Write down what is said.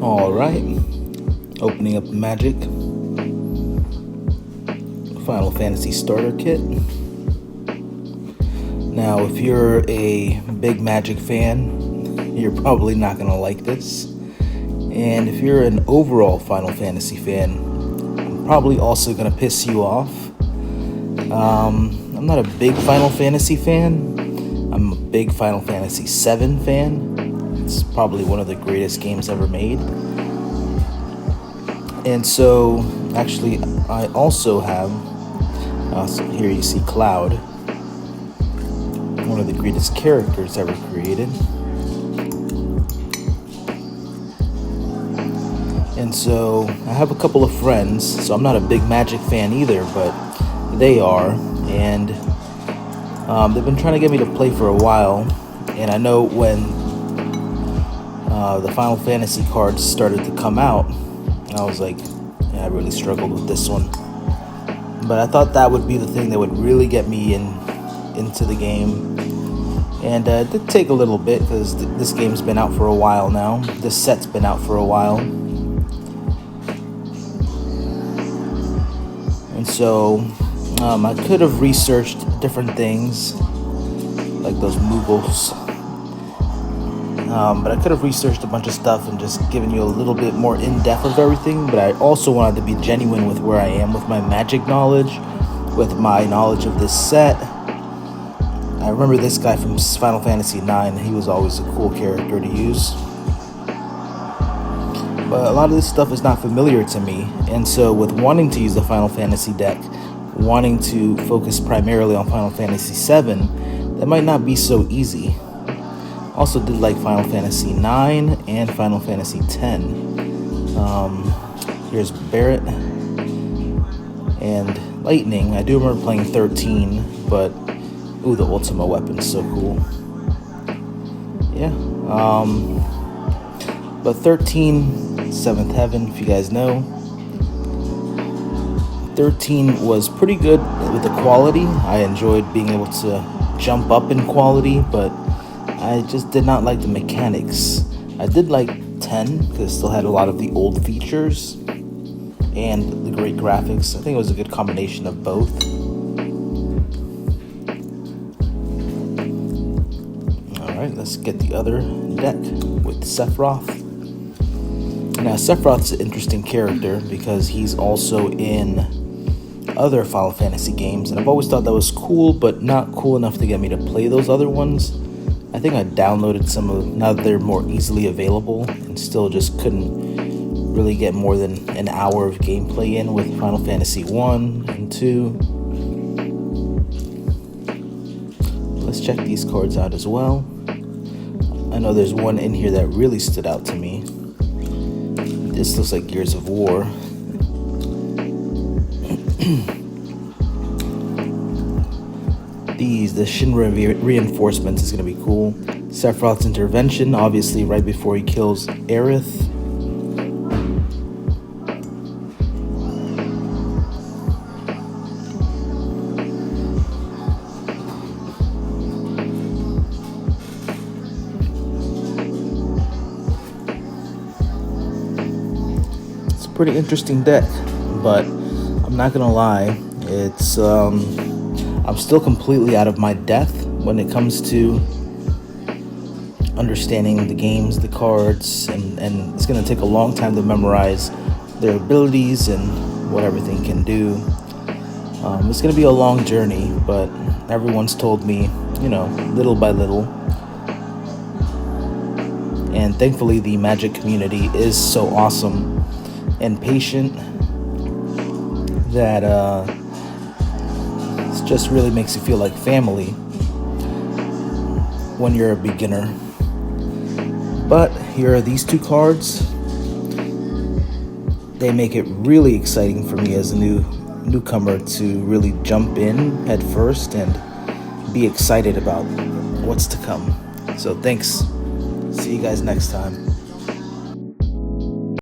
All right, opening up Magic Final Fantasy Starter Kit. Now, if you're a big Magic fan, you're probably not going to like this. And if you're an overall Final Fantasy fan, I'm probably also going to piss you off. I'm not a big Final Fantasy fan. I'm a big Final Fantasy VII fan. It's probably one of the greatest games ever made. And so, actually, I also have, so here you see Cloud, one of the greatest characters ever created. And so, I have a couple of friends, so I'm not a big Magic fan either, but they are, and they've been trying to get me to play for a while, and I know when the Final Fantasy cards started to come out, I was like, yeah, I really struggled with this one. But I thought that would be the thing that would really get me into the game. And it did take a little bit because this game's been out for a while now. This set's been out for a while. And so I could have researched different things, like those Moogles. But I could have researched a bunch of stuff and just given you a little bit more in-depth of everything, but I also wanted to be genuine with where I am with my Magic knowledge, with my knowledge of this set. I remember this guy from Final Fantasy IX, he was always a cool character to use. But a lot of this stuff is not familiar to me, and so with wanting to use the Final Fantasy deck, wanting to focus primarily on Final Fantasy VII, that might not be so easy. Also did like Final Fantasy IX and Final Fantasy X. Here's Barret and Lightning. I do remember playing 13, but ooh, the Ultima weapon's so cool. Yeah. But 13, Seventh Heaven, if you guys know. 13 was pretty good with the quality. I enjoyed being able to jump up in quality, but I just did not like the mechanics. I did like 10 because it still had a lot of the old features and the great graphics. I think it was a good combination of both. Alright, let's get the other deck with Sephiroth. Now, Sephiroth's an interesting character because he's also in other Final Fantasy games, and I've always thought that was cool, but not cool enough to get me to play those other ones. I think I downloaded some of them now that they're more easily available, and still just couldn't really get more than an hour of gameplay in with Final Fantasy 1 and 2. Let's check these cards out as well. I know there's one in here that really stood out to me. This looks like Gears of War. The Shinra reinforcements is going to be cool. Sephiroth's intervention, obviously right before he kills Aerith. It's a pretty interesting deck, but I'm not going to lie, it's I'm still completely out of my depth when it comes to understanding the games, the cards, and it's going to take a long time to memorize their abilities and what everything can do. It's going to be a long journey, but everyone's told me, little by little. And thankfully, the Magic community is so awesome and patient that it just really makes you feel like family when you're a beginner. But here are these two cards. They make it really exciting for me as a newcomer to really jump in head first and be excited about what's to come. So thanks. See you guys next time.